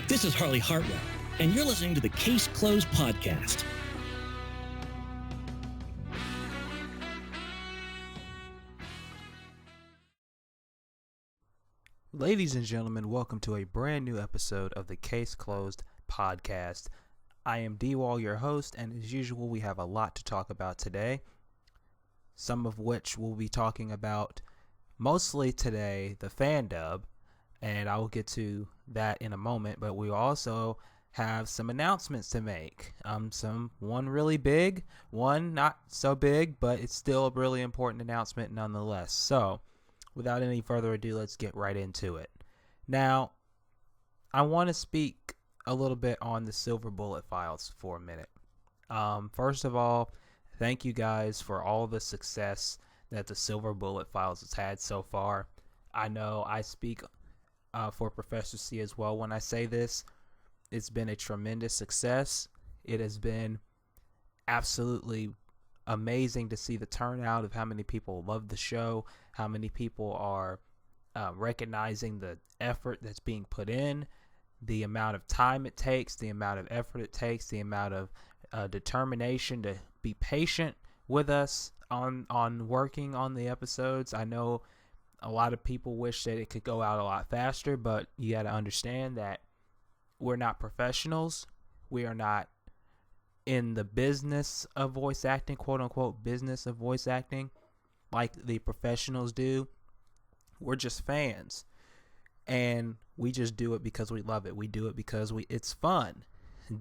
This is Harley Hartwell, and you're listening to the Case Closed Podcast. Ladies and gentlemen, welcome to a brand new episode of the Case Closed Podcast. I am DWall, your host, and as usual, we have a lot to talk about today, some of which we'll be talking about mostly today, the fan dub, and I will get to that in a moment, but we also have some announcements to make. One really big, one not so big, but it's still a really important announcement nonetheless. So, without any further ado, let's get right into it. Now, I want to speak a little bit on the Silver Bullet files for a minute. First of all, thank you guys for all the success that the Silver Bullet files has had so far. I know I speak for Professor C as well when I say this. It's been a tremendous success. It has been absolutely amazing to see the turnout of how many people love the show, how many people are recognizing the effort that's being put in, the amount of time it takes, the amount of effort it takes, the amount of determination to be patient with us on working on the episodes. I know a lot of people wish that it could go out a lot faster, but you got to understand that we're not professionals. We are not in the business of voice acting, quote unquote, business of voice acting, like the professionals do. We're just fans, and we just do it because we love it. We do it because it's fun.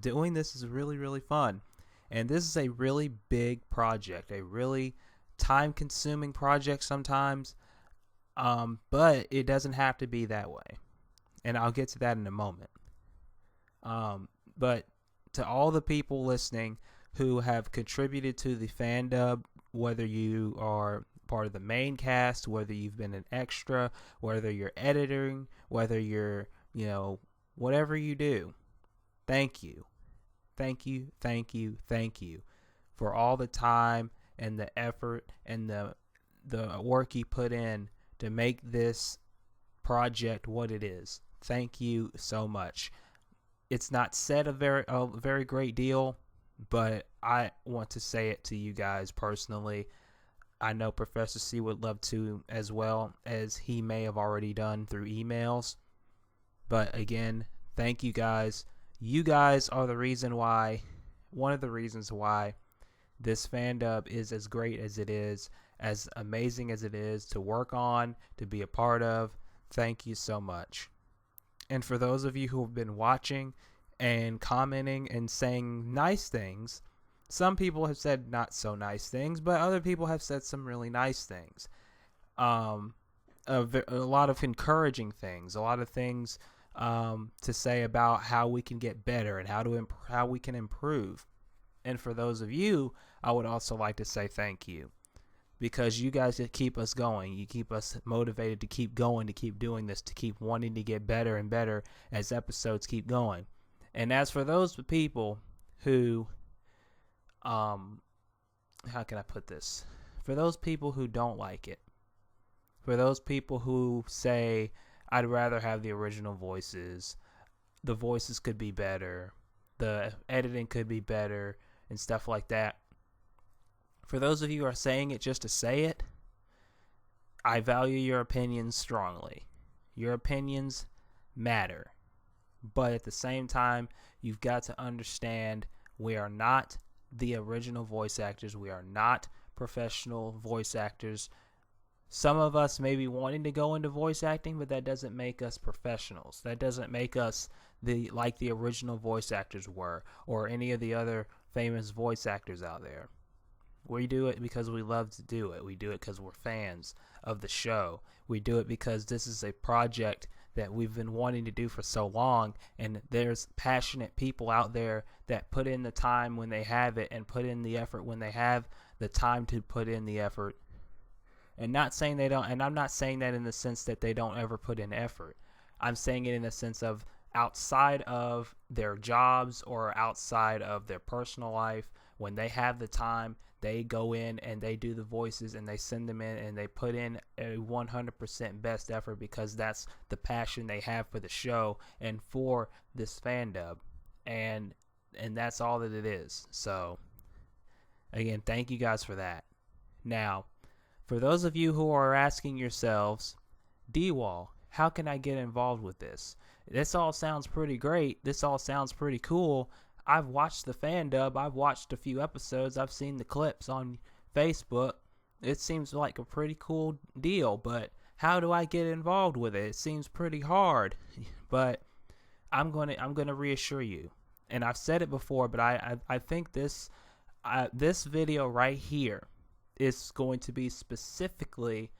Doing this is really, really fun, and this is a really big project, a really time-consuming project sometimes. But it doesn't have to be that way, and I'll get to that in a moment. But to all the people listening who have contributed to the fan dub, whether you are part of the main cast, whether you've been an extra, whether you're editing, whether you're, whatever you do, thank you. Thank you, thank you, thank you for all the time and the effort and the work you put in to make this project what it is. Thank you so much. It's not said a very great deal, but I want to say it to you guys personally. I know Professor C would love to as well, as he may have already done through emails. But again, thank you guys. You guys are one of the reasons why this fan dub is as great as it is, as amazing as it is to work on, to be a part of. Thank you so much. And for those of you who have been watching and commenting and saying nice things, some people have said not so nice things, but other people have said some really nice things. A lot of encouraging things, a lot of things to say about how we can get better and how we can improve. And for those of you, I would also like to say thank you, because you guys keep us going. You keep us motivated to keep going, to keep doing this, to keep wanting to get better and better as episodes keep going. And as for those people who, how can I put this? For those people who don't like it, for those people who say, I'd rather have the original voices, the voices could be better, the editing could be better, and stuff like that. For those of you who are saying it just to say it, I value your opinions strongly. Your opinions matter. But at the same time, you've got to understand we are not the original voice actors. We are not professional voice actors. Some of us may be wanting to go into voice acting, but that doesn't make us professionals. That doesn't make us like the original voice actors were, or any of the other famous voice actors out there. We do it because we love to do it. We do it because we're fans of the show. We do it because this is a project that we've been wanting to do for so long, and there's passionate people out there that put in the time when they have it and put in the effort when they have the time to put in the effort. And not saying they don't, and I'm not saying that in the sense that they don't ever put in effort. I'm saying it in the sense of outside of their jobs or outside of their personal life When they have the time, they go in and they do the voices and they send them in and they put in a 100% best effort because that's the passion they have for the show and for this fan dub. And that's all that it is. So, again, thank you guys for that. Now, for those of you who are asking yourselves, DWall, how can I get involved with this? This all sounds pretty great. This all sounds pretty cool. I've watched the fan dub. I've watched a few episodes. I've seen the clips on Facebook. It seems like a pretty cool deal, but how do I get involved with it? It seems pretty hard, but I'm gonna reassure you. And I've said it before, but I think this video right here is going to be specifically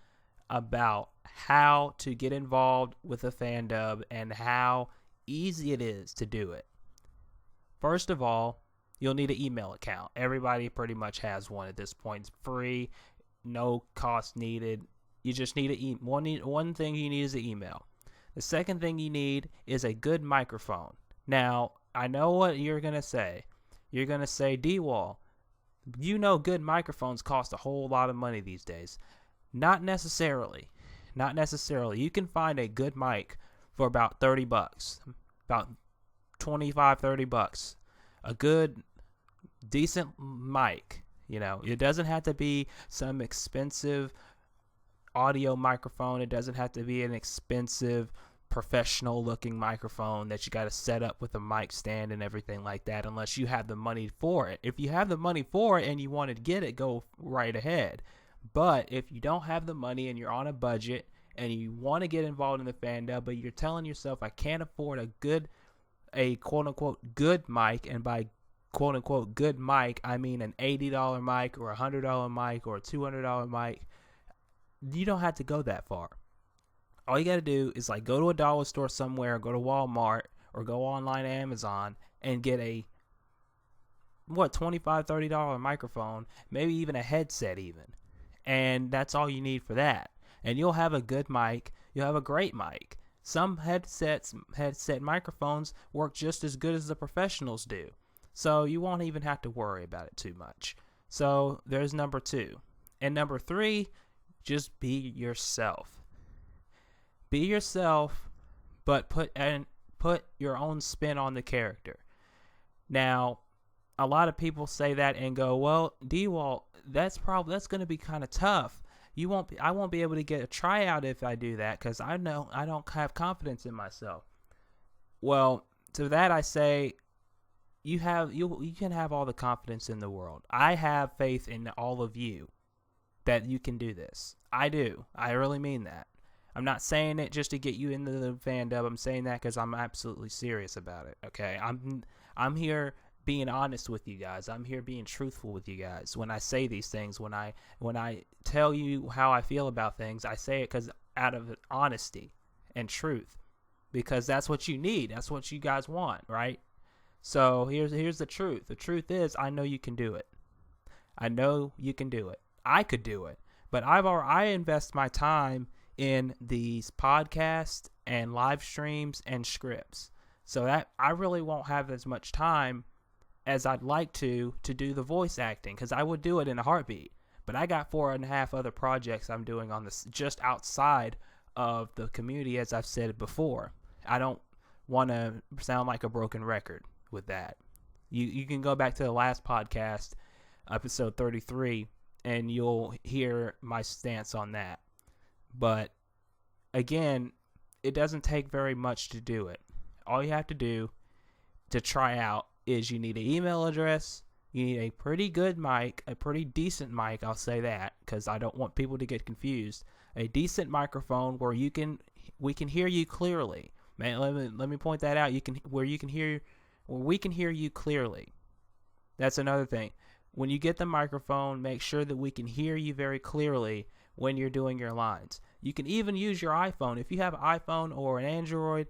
about how to get involved with a fan dub and how easy it is to do it. First of all, you'll need an email account. Everybody pretty much has one at this point. It's free, no cost needed. You just need one thing you need is an email. The second thing you need is a good microphone. Now, I know what you're going to say. You're going to say, DWall, you know good microphones cost a whole lot of money these days. Not necessarily. Not necessarily. You can find a good mic for about $30. About $25-$30. A good, decent mic. You know, it doesn't have to be some expensive audio microphone. It doesn't have to be an expensive professional looking microphone that you got to set up with a mic stand and everything like that, unless you have the money for it. If you have the money for it and you want to get it, go right ahead. But if you don't have the money and you're on a budget and you want to get involved in the fan dub, but you're telling yourself, I can't afford a quote unquote good mic, and by quote unquote good mic, I mean an $80 mic or a $100 mic or a $200 mic, you don't have to go that far. All you got to do is like go to a dollar store somewhere, go to Walmart, or go online to Amazon and get a $25-$30 microphone, maybe even a headset even. And that's all you need for that. And you'll have a good mic. You'll have a great mic. Some headset microphones work just as good as the professionals do. So you won't even have to worry about it too much. So there's number 2. And number 3, just be yourself. Be yourself, but put your own spin on the character. Now, a lot of people say that and go, well, DWall, that's going to be kind of tough. I won't be able to get a tryout if I do that because I know I don't have confidence in myself. Well, to that I say, you can have all the confidence in the world. I have faith in all of you that you can do this. I do. I really mean that. I'm not saying it just to get you into the fan dub. I'm saying that because I'm absolutely serious about it. Okay, I'm here being honest with you guys. I'm here being truthful with you guys. When I say these things, when I tell you how I feel about things, I say it because out of honesty and truth, because that's what you need. That's what you guys want, right? So here's the truth. The truth is, I know you can do it. I know you can do it. I could do it, but I invest my time in these podcasts and live streams and scripts, so that I really won't have as much time as I'd like to do the voice acting, because I would do it in a heartbeat. But I got 4.5 other projects I'm doing on this just outside of the community, as I've said before. I don't want to sound like a broken record with that. You can go back to the last podcast, episode 33, and you'll hear my stance on that. But again, it doesn't take very much to do it. All you have to do to try out is you need an email address, you need a pretty good mic, a pretty decent mic, I'll say that, because I don't want people to get confused. A decent microphone where we can hear you clearly. Man, let me point that out. We can hear you clearly. That's another thing. When you get the microphone, make sure that we can hear you very clearly when you're doing your lines. You can even use your iPhone. If you have an iPhone or an Android,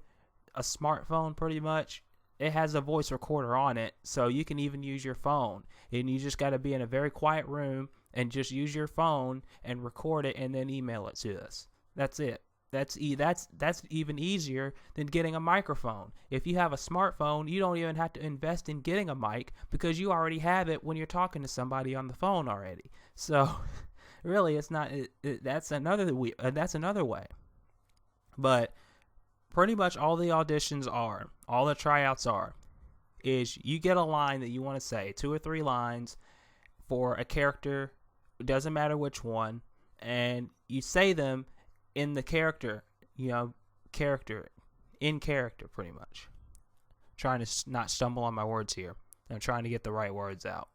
a smartphone pretty much, it has a voice recorder on it, so you can even use your phone. And you just got to be in a very quiet room and just use your phone and record it and then email it to us. That's it. That's even easier than getting a microphone. If you have a smartphone, you don't even have to invest in getting a mic because you already have it when you're talking to somebody on the phone already. So really, it's not. That's another way. But pretty much all the auditions are, all the tryouts are, is you get a line that you want to say, 2 or 3 lines for a character. It doesn't matter which one, and you say them in the character, in character, pretty much. Trying to not stumble on my words here. I'm trying to get the right words out.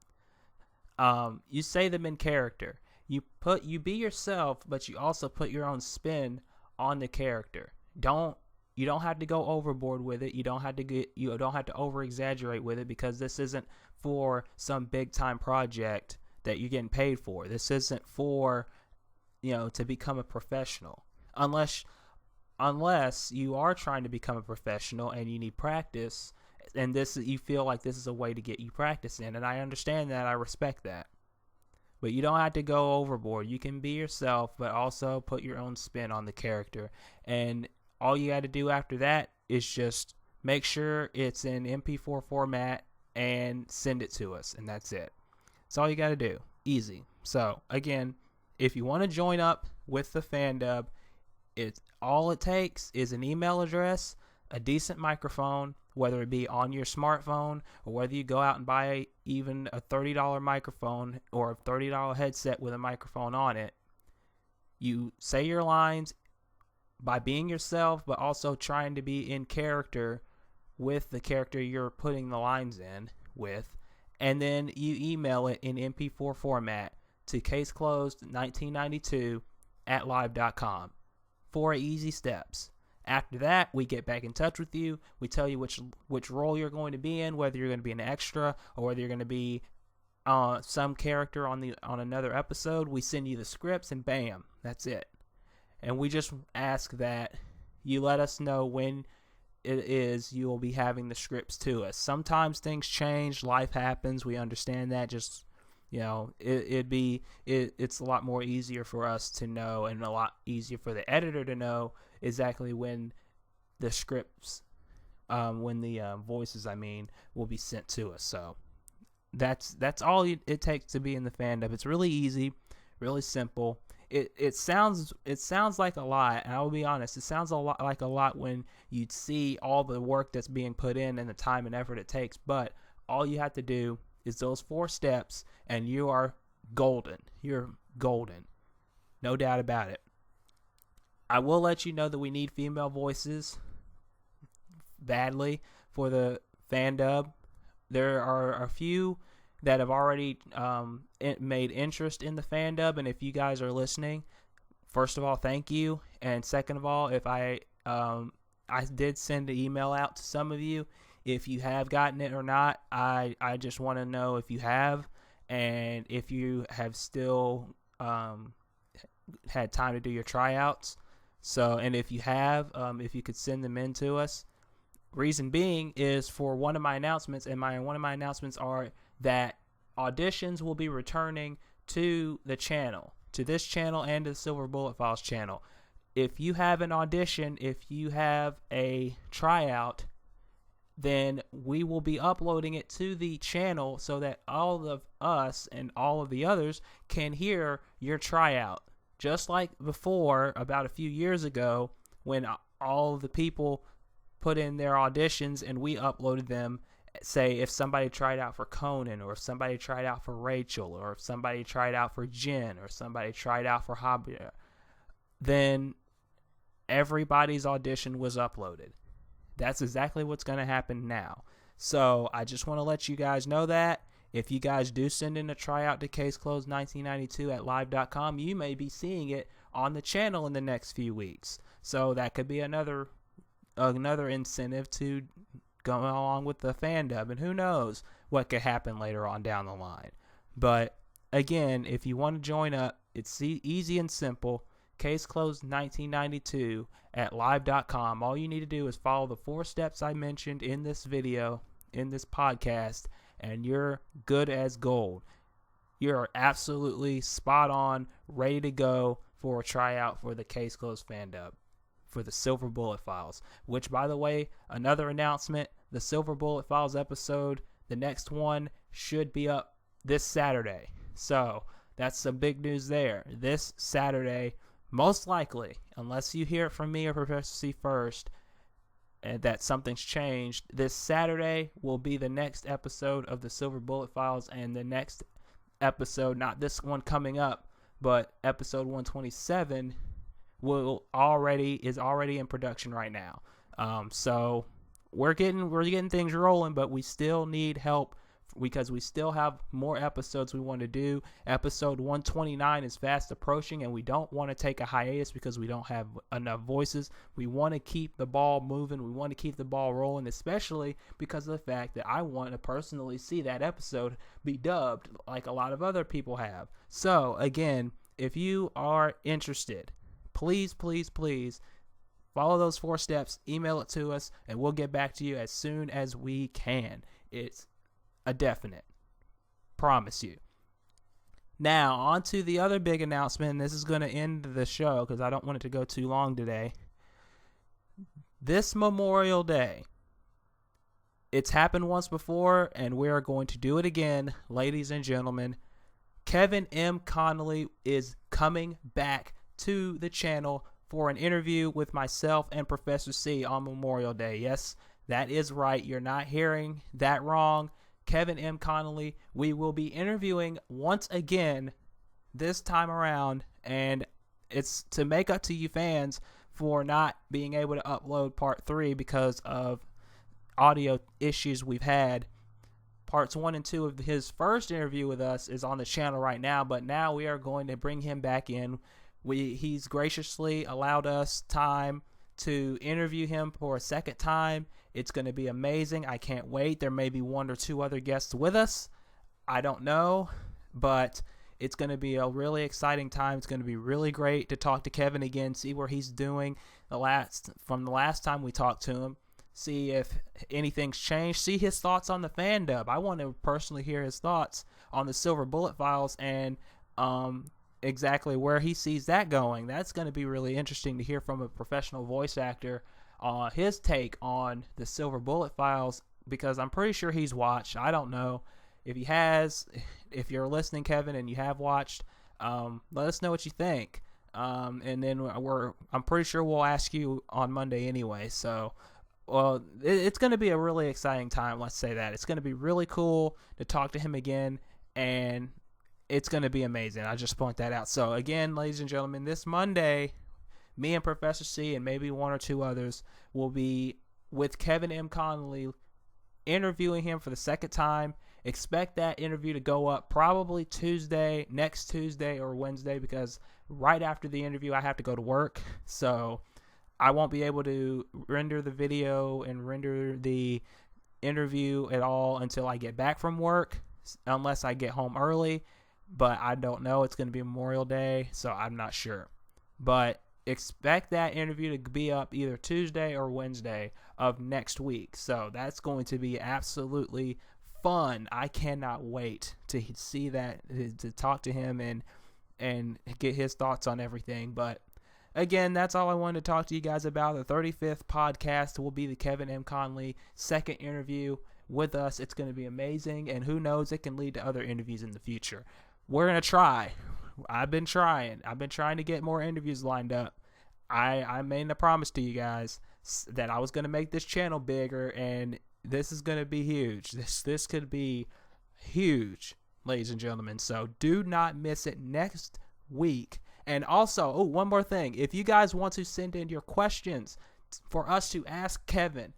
You say them in character. You be yourself, but you also put your own spin on the character. You don't have to go overboard with it. You don't have to over exaggerate with it, because this isn't for some big time project that you're getting paid for. This isn't for, to become a professional. Unless you are trying to become a professional and you need practice, and you feel like this is a way to get you practice in, and I understand that, I respect that. But you don't have to go overboard. You can be yourself, but also put your own spin on the character. And all you got to do after that is just make sure it's in MP4 format and send it to us, and that's it. That's all you got to do. Easy. So, again, if you want to join up with the Fandub, all it takes is an email address, a decent microphone, whether it be on your smartphone or whether you go out and buy even a $30 microphone or a $30 headset with a microphone on it. You say your lines by being yourself, but also trying to be in character with the character you're putting the lines in with, and then you email it in MP4 format to caseclosed1992@live.com. 4 easy steps. After that, we get back in touch with you. We tell you which role you're going to be in, whether you're going to be an extra or whether you're going to be some character on another episode. We send you the scripts, and bam, that's it. And we just ask that you let us know when it is you will be having the scripts to us. Sometimes things change, life happens. We understand that. Just it's a lot more easier for us to know, and a lot easier for the editor to know exactly when the scripts, when the voices, will be sent to us. So that's all it takes to be in the Fandub. It's really easy, really simple. It sounds like a lot, and I will be honest, it sounds like a lot when you see all the work that's being put in and the time and effort it takes. But all you have to do is those 4 steps, and you are golden. You're golden. No doubt about it. I will let you know that we need female voices badly for the Fandub. There are a few that have already made interest in the Fandub, and if you guys are listening, first of all, thank you. And second of all, if I did send an email out to some of you. If you have gotten it or not, I just want to know if you have, and if you have still had time to do your tryouts. So, and if you have, if you could send them in to us. Reason being is for one of my announcements, and one of my announcements are that auditions will be returning to the channel, to this channel and to the Silver Bullet Files channel. If you have an audition, if you have a tryout, then we will be uploading it to the channel so that all of us and all of the others can hear your tryout. Just like before, about a few years ago, when all of the people put in their auditions and we uploaded them. Say if somebody tried out for Conan, or if somebody tried out for Rachel, or if somebody tried out for Jen, or somebody tried out for Javier, then everybody's audition was uploaded. That's exactly what's going to happen now. So I just want to let you guys know that if you guys do send in a tryout to caseclosed1992@live.com, you may be seeing it on the channel in the next few weeks. So that could be another incentive to go along with the Fandub, and who knows what could happen later on down the line. But again, if you want to join up, it's easy and simple. caseclosed1992@live.com. All you need to do is follow the 4 steps I mentioned in this video, in this podcast, and you're good as gold. You're absolutely spot on, ready to go for a tryout for the Case Closed Fandub. for the Silver Bullet Files, which, by the way, another announcement, the Silver Bullet Files episode, the next one should be up this Saturday. So that's some big news there. This Saturday, most likely, unless you hear it from me or Professor C first, and that something's changed, this Saturday will be the next episode of the Silver Bullet Files, and the next episode, not this one coming up, but episode 127 is already in production right now. So we're getting things rolling, but we still need help because we still have more episodes we want to do. Episode 129 is fast approaching, and we don't want to take a hiatus because we don't have enough voices. We want to keep the ball moving. We want to keep the ball rolling, especially because of the fact that I want to personally see that episode be dubbed like a lot of other people have. So, again, if you are interested, please follow those 4 steps, email it to us, and we'll get back to you as soon as we can. It's a definite. Promise you. Now, on to the other big announcement, and this is going to end the show because I don't want it to go too long today. This Memorial Day, it's happened once before, and we are going to do it again, ladies and gentlemen. Kevin M. Connolly is coming back to the channel for an interview with myself and Professor C on Memorial Day. Yes, that is right. You're not hearing that wrong. Kevin M. Connolly, we will be interviewing once again this time around, and it's to make up to you fans for not being able to upload part 3 because of audio issues we've had. Parts 1 and 2 of his first interview with us is on the channel right now, but now we are going to bring him back in. He's graciously allowed us time to interview him for a second time. It's going to be amazing. I can't wait. There may be 1 or 2 other guests with us. I don't know, but it's going to be a really exciting time. It's going to be really great to talk to Kevin again, see where he's doing from the last time we talked to him, see if anything's changed, see his thoughts on the fan dub. I want to personally hear his thoughts on the Silver Bullet Files and exactly where he sees that going. That's going to be really interesting to hear from a professional voice actor, his take on the Silver Bullet Files, because I'm pretty sure he's watched. I don't know if he has. If you're listening, Kevin, and you have watched, let us know what you think. And then I'm pretty sure we'll ask you on Monday anyway. So, well, it's going to be a really exciting time. Let's say that. It's going to be really cool to talk to him again, and it's going to be amazing. I just point that out. So, again, ladies and gentlemen, this Monday, me and Professor C and maybe 1 or 2 others will be with Kevin M. Connolly, interviewing him for the second time. Expect that interview to go up probably next Tuesday or Wednesday, because right after the interview I have to go to work. So I won't be able to render the video and render the interview at all until I get back from work, unless I get home early. But I don't know. It's going to be Memorial Day, so I'm not sure. But expect that interview to be up either Tuesday or Wednesday of next week. So that's going to be absolutely fun. I cannot wait to see that, to talk to him and get his thoughts on everything. But again, that's all I wanted to talk to you guys about. The 35th podcast will be the Kevin M. Connolly second interview with us. It's going to be amazing, and who knows, it can lead to other interviews in the future. We're going to try. I've been trying to get more interviews lined up. I made a promise to you guys that I was going to make this channel bigger, and this is going to be huge. This could be huge, ladies and gentlemen. So do not miss it next week. And also, one more thing. If you guys want to send in your questions for us to ask Kevin,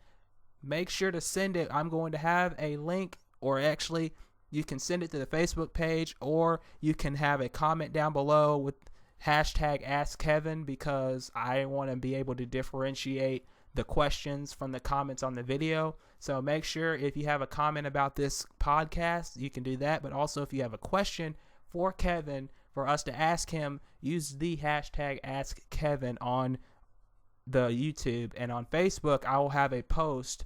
make sure to send it. I'm going to have a link, or actually, you can send it to the Facebook page, or you can have a comment down below with hashtag #AskKevin, because I want to be able to differentiate the questions from the comments on the video. So make sure if you have a comment about this podcast, you can do that. But also if you have a question for Kevin, for us to ask him, use the hashtag #AskKevin on the YouTube. And on Facebook, I will have a post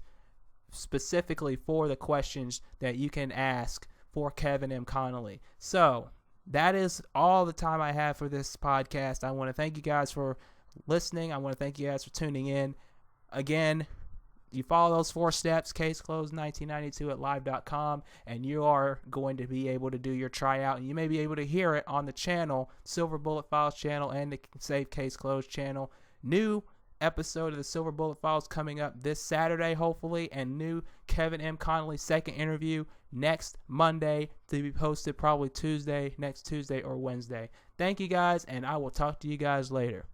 specifically for the questions that you can ask for Kevin M. Connolly. So that is all the time I have for this podcast. I want to thank you guys for listening. I want to thank you guys for tuning in. Again, you follow those 4 steps, Case Closed 1992 at live.com, and you are going to be able to do your tryout, and you may be able to hear it on the channel, Silver Bullet Files channel and the Save Case Closed channel. New episode of the Silver Bullet Files coming up this Saturday, hopefully, and new Kevin M. Connolly second interview next Monday to be posted probably next Tuesday or Wednesday. Thank you guys, and I will talk to you guys later.